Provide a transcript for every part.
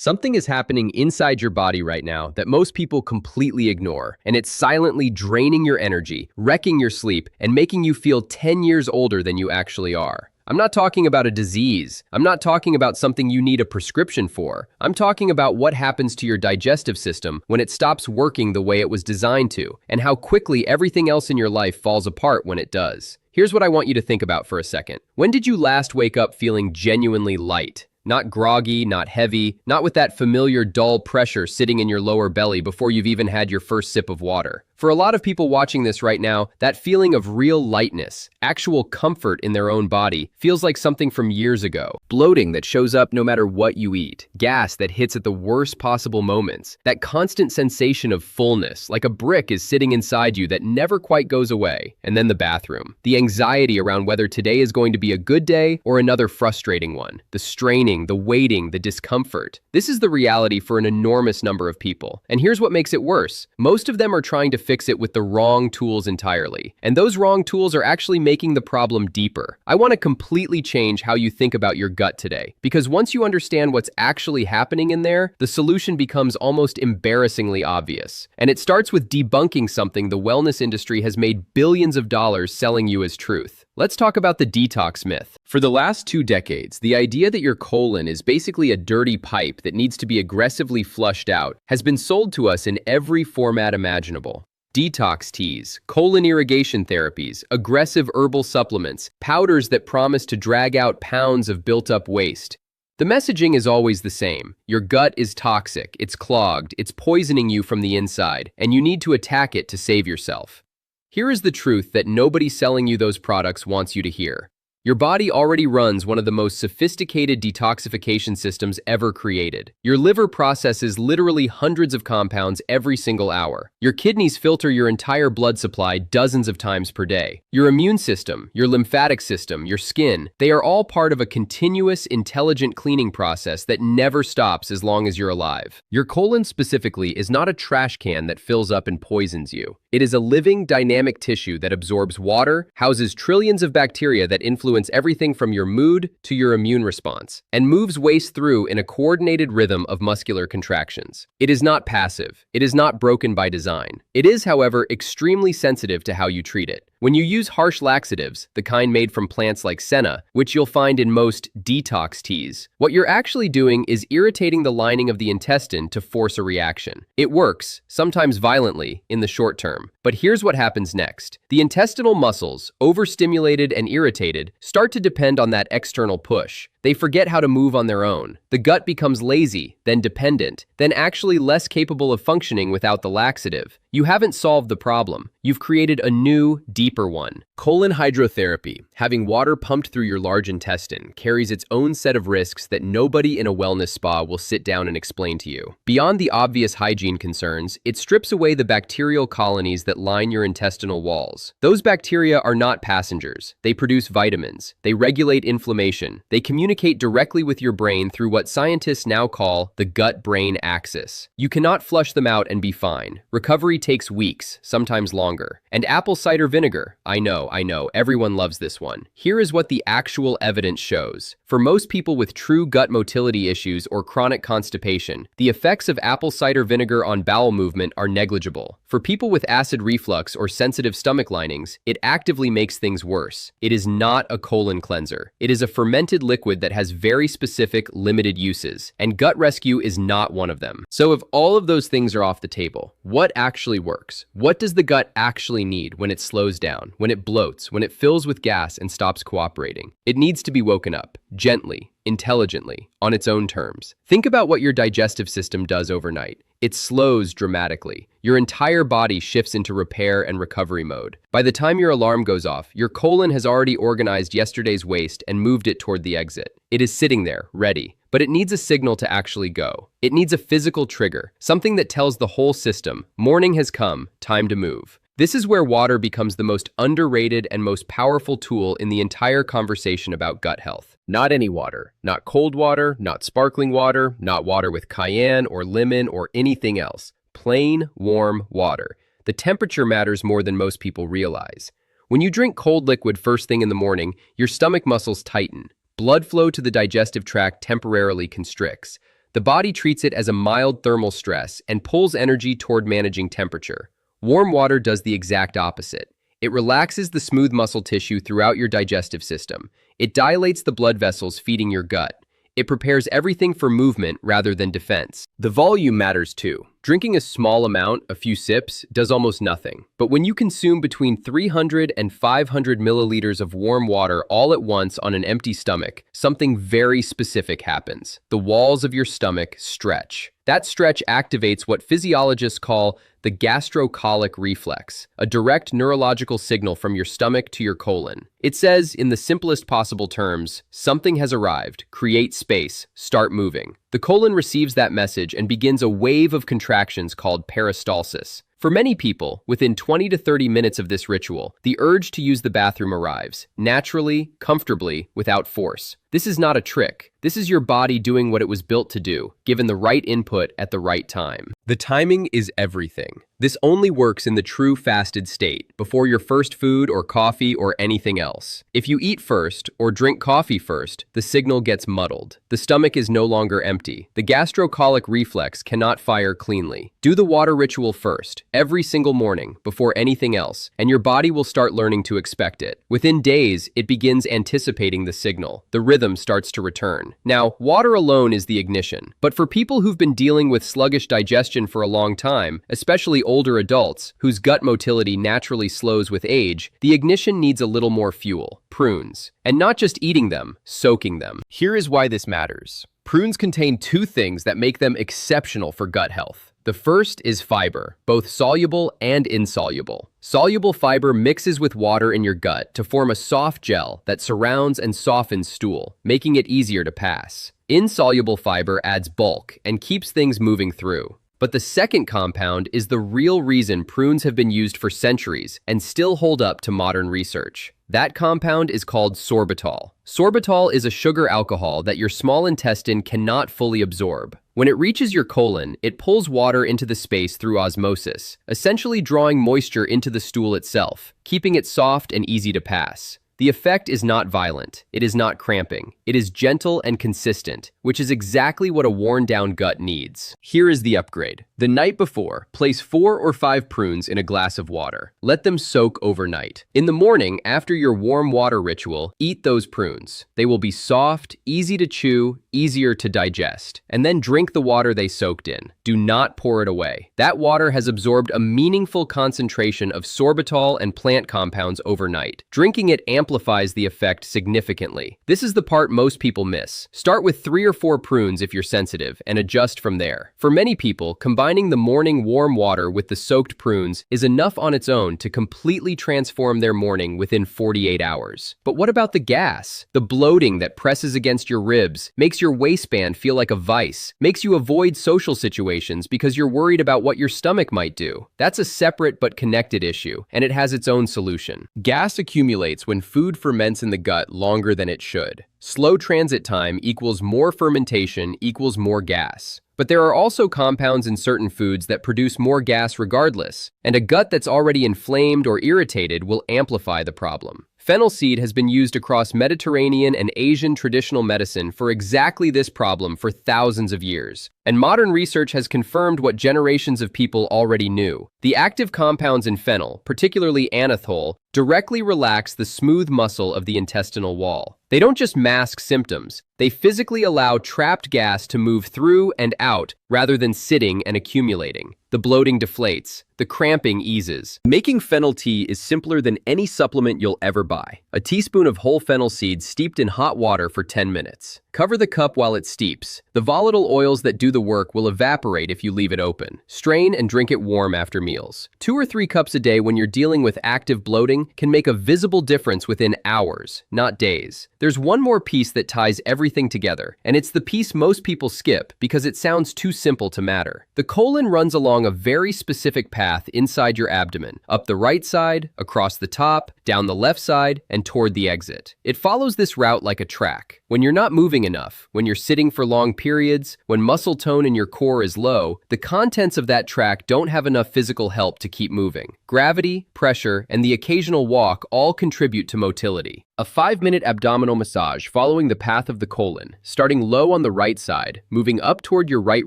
Something is happening inside your body right now that most people completely ignore, and it's silently draining your energy, wrecking your sleep, and making you feel 10 years older than you actually are. I'm not talking about a disease. I'm not talking about something you need a prescription for. I'm talking about what happens to your digestive system when it stops working the way it was designed to, and how quickly everything else in your life falls apart when it does. Here's what I want you to think about for a second. When did you last wake up feeling genuinely light? Not groggy, not heavy, not with that familiar dull pressure sitting in your lower belly before you've even had your first sip of water. For a lot of people watching this right now, that feeling of real lightness, actual comfort in their own body, feels like something from years ago. Bloating that shows up no matter what you eat. Gas that hits at the worst possible moments. That constant sensation of fullness, like a brick is sitting inside you that never quite goes away. And then the bathroom. The anxiety around whether today is going to be a good day or another frustrating one. The straining, the waiting, the discomfort. This is the reality for an enormous number of people. And here's what makes it worse. Most of them are trying to fix it with the wrong tools entirely. And those wrong tools are actually making the problem deeper. I want to completely change how you think about your gut today. Because once you understand what's actually happening in there, the solution becomes almost embarrassingly obvious. And it starts with debunking something the wellness industry has made billions of dollars selling you as truth. Let's talk about the detox myth. For the last 2 decades, the idea that your colon is basically a dirty pipe that needs to be aggressively flushed out has been sold to us in every format imaginable. Detox teas, colon irrigation therapies, aggressive herbal supplements, powders that promise to drag out pounds of built-up waste. The messaging is always the same. Your gut is toxic, it's clogged, it's poisoning you from the inside, and you need to attack it to save yourself. Here is the truth that nobody selling you those products wants you to hear. Your body already runs one of the most sophisticated detoxification systems ever created. Your liver processes literally hundreds of compounds every single hour. Your kidneys filter your entire blood supply dozens of times per day. Your immune system, your lymphatic system, your skin, they are all part of a continuous, intelligent cleaning process that never stops as long as you're alive. Your colon specifically is not a trash can that fills up and poisons you. It is a living, dynamic tissue that absorbs water, houses trillions of bacteria that influence everything from your mood to your immune response, and moves waste through in a coordinated rhythm of muscular contractions. It is not passive. It is not broken by design. It is, however, extremely sensitive to how you treat it. When you use harsh laxatives, the kind made from plants like senna, which you'll find in most detox teas, what you're actually doing is irritating the lining of the intestine to force a reaction. It works, sometimes violently, in the short term. But here's what happens next. The intestinal muscles, overstimulated and irritated, start to depend on that external push. They forget how to move on their own. The gut becomes lazy, then dependent, then actually less capable of functioning without the laxative. You haven't solved the problem. You've created a new, deeper one. Colon hydrotherapy, having water pumped through your large intestine, carries its own set of risks that nobody in a wellness spa will sit down and explain to you. Beyond the obvious hygiene concerns, it strips away the bacterial colonies that line your intestinal walls. Those bacteria are not passengers. They produce vitamins. They regulate inflammation. They communicate directly with your brain through what scientists now call the gut-brain axis. You cannot flush them out and be fine. Recovery takes weeks, sometimes longer. And apple cider vinegar, I know, everyone loves this one. Here is what the actual evidence shows. For most people with true gut motility issues or chronic constipation, the effects of apple cider vinegar on bowel movement are negligible. For people with acid reflux or sensitive stomach linings, it actively makes things worse. It is not a colon cleanser. It is a fermented liquid that has very specific, limited uses, and gut rescue is not one of them. So if all of those things are off the table, what actually works? What does the gut actually need when it slows down, when it bloats, when it fills with gas and stops cooperating? It needs to be woken up, gently, intelligently, on its own terms. Think about what your digestive system does overnight. It slows dramatically. Your entire body shifts into repair and recovery mode. By the time your alarm goes off, your colon has already organized yesterday's waste and moved it toward the exit. It is sitting there, ready. But it needs a signal to actually go. It needs a physical trigger, something that tells the whole system, morning has come, time to move. This is where water becomes the most underrated and most powerful tool in the entire conversation about gut health. Not any water, not cold water, not sparkling water, not water with cayenne or lemon or anything else. Plain, warm water. The temperature matters more than most people realize. When you drink cold liquid first thing in the morning, your stomach muscles tighten. Blood flow to the digestive tract temporarily constricts. The body treats it as a mild thermal stress and pulls energy toward managing temperature. Warm water does the exact opposite. It relaxes the smooth muscle tissue throughout your digestive system. It dilates the blood vessels feeding your gut. It prepares everything for movement rather than defense. The volume matters too. Drinking a small amount, a few sips, does almost nothing. But when you consume between 300 and 500 milliliters of warm water all at once on an empty stomach, something very specific happens. The walls of your stomach stretch. That stretch activates what physiologists call the gastrocolic reflex, a direct neurological signal from your stomach to your colon. It says, in the simplest possible terms, something has arrived, create space, start moving. The colon receives that message and begins a wave of contractions called peristalsis. For many people, within 20 to 30 minutes of this ritual, the urge to use the bathroom arrives, naturally, comfortably, without force. This is not a trick. This is your body doing what it was built to do, given the right input at the right time. The timing is everything. This only works in the true fasted state, before your first food or coffee or anything else. If you eat first or drink coffee first, the signal gets muddled. The stomach is no longer empty. The gastrocolic reflex cannot fire cleanly. Do the water ritual first, every single morning, before anything else, and your body will start learning to expect it. Within days, it begins anticipating the signal. The rhythm starts to return. Now, water alone is the ignition, but for people who've been dealing with sluggish digestion for a long time, especially older adults whose gut motility naturally slows with age, the ignition needs a little more fuel: prunes. And not just eating them, soaking them. Here is why this matters. Prunes contain two things that make them exceptional for gut health. The first is fiber, both soluble and insoluble. Soluble fiber mixes with water in your gut to form a soft gel that surrounds and softens stool, making it easier to pass. Insoluble fiber adds bulk and keeps things moving through. But the second compound is the real reason prunes have been used for centuries and still hold up to modern research. That compound is called sorbitol. Sorbitol is a sugar alcohol that your small intestine cannot fully absorb. When it reaches your colon, it pulls water into the space through osmosis, essentially drawing moisture into the stool itself, keeping it soft and easy to pass. The effect is not violent. It is not cramping. It is gentle and consistent, which is exactly what a worn-down gut needs. Here is the upgrade. The night before, place 4 or 5 prunes in a glass of water. Let them soak overnight. In the morning, after your warm water ritual, eat those prunes. They will be soft, easy to chew, easier to digest. And then drink the water they soaked in. Do not pour it away. That water has absorbed a meaningful concentration of sorbitol and plant compounds overnight. Drinking it amplifies the effect significantly. This is the part most people miss. Start with 3 or 4 prunes if you're sensitive, and adjust from there. For many people, combining the morning warm water with the soaked prunes is enough on its own to completely transform their morning within 48 hours. But what about the gas? The bloating that presses against your ribs, makes your waistband feel like a vice, makes you avoid social situations because you're worried about what your stomach might do. That's a separate but connected issue, and it has its own solution. Gas accumulates when food ferments in the gut longer than it should. Slow transit time equals more fermentation equals more gas. But there are also compounds in certain foods that produce more gas regardless, and a gut that's already inflamed or irritated will amplify the problem. Fennel seed has been used across Mediterranean and Asian traditional medicine for exactly this problem for thousands of years. And modern research has confirmed what generations of people already knew. The active compounds in fennel, particularly anethole, directly relax the smooth muscle of the intestinal wall. They don't just mask symptoms, they physically allow trapped gas to move through and out rather than sitting and accumulating. The bloating deflates, the cramping eases. Making fennel tea is simpler than any supplement you'll ever buy. A teaspoon of whole fennel seeds steeped in hot water for 10 minutes. Cover the cup while it steeps. The volatile oils that do the work will evaporate if you leave it open. Strain and drink it warm after meals. 2 or 3 cups a day when you're dealing with active bloating can make a visible difference within hours, not days. There's one more piece that ties everything together, and it's the piece most people skip because it sounds too simple to matter. The colon runs along a very specific path inside your abdomen, up the right side, across the top, down the left side, and toward the exit. It follows this route like a track. When you're not moving enough, when you're sitting for long periods, when muscle tone tone in your core is low, the contents of that tract don't have enough physical help to keep moving. Gravity, pressure, and the occasional walk all contribute to motility. A 5-minute abdominal massage following the path of the colon, starting low on the right side, moving up toward your right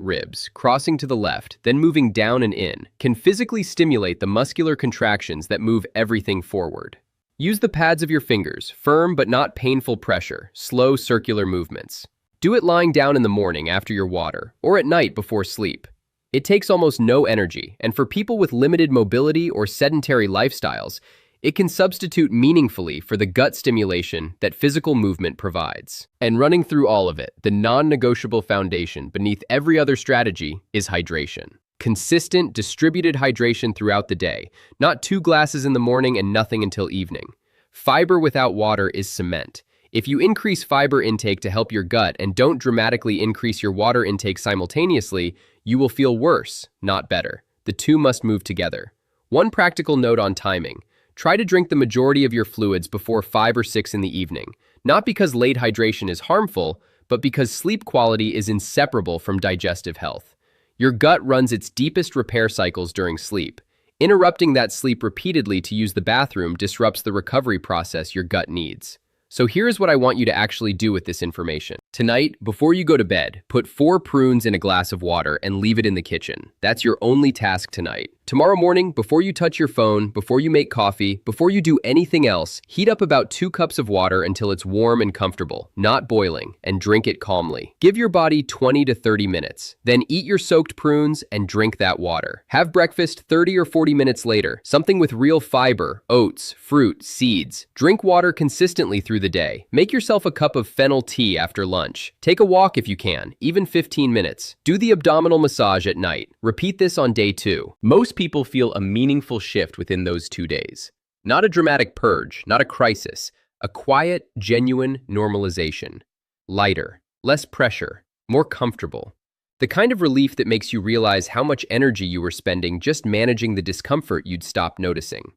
ribs, crossing to the left, then moving down and in, can physically stimulate the muscular contractions that move everything forward. Use the pads of your fingers, firm but not painful pressure, slow circular movements. Do it lying down in the morning after your water, or at night before sleep. It takes almost no energy, and for people with limited mobility or sedentary lifestyles, it can substitute meaningfully for the gut stimulation that physical movement provides. And running through all of it, the non-negotiable foundation beneath every other strategy is hydration. Consistent, distributed hydration throughout the day, not 2 glasses in the morning and nothing until evening. Fiber without water is cement. If you increase fiber intake to help your gut and don't dramatically increase your water intake simultaneously, you will feel worse, not better. The two must move together. One practical note on timing. Try to drink the majority of your fluids before 5 or 6 in the evening, not because late hydration is harmful, but because sleep quality is inseparable from digestive health. Your gut runs its deepest repair cycles during sleep. Interrupting that sleep repeatedly to use the bathroom disrupts the recovery process your gut needs. So here's what I want you to actually do with this information. Tonight, before you go to bed, put 4 prunes in a glass of water and leave it in the kitchen. That's your only task tonight. Tomorrow morning, before you touch your phone, before you make coffee, before you do anything else, heat up about 2 cups of water until it's warm and comfortable, not boiling, and drink it calmly. Give your body 20 to 30 minutes. Then eat your soaked prunes and drink that water. Have breakfast 30 or 40 minutes later, something with real fiber, oats, fruit, seeds. Drink water consistently through the day. Make yourself a cup of fennel tea after lunch. Take a walk if you can, even 15 minutes. Do the abdominal massage at night. Repeat this on day 2. Most people feel a meaningful shift within those 2 days. Not a dramatic purge, not a crisis, a quiet, genuine normalization. Lighter, less pressure, more comfortable. The kind of relief that makes you realize how much energy you were spending just managing the discomfort you'd stopped noticing.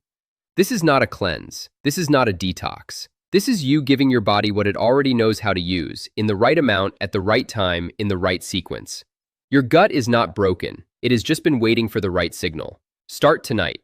This is not a cleanse. This is not a detox. This is you giving your body what it already knows how to use, in the right amount, at the right time, in the right sequence. Your gut is not broken. It has just been waiting for the right signal. Start tonight.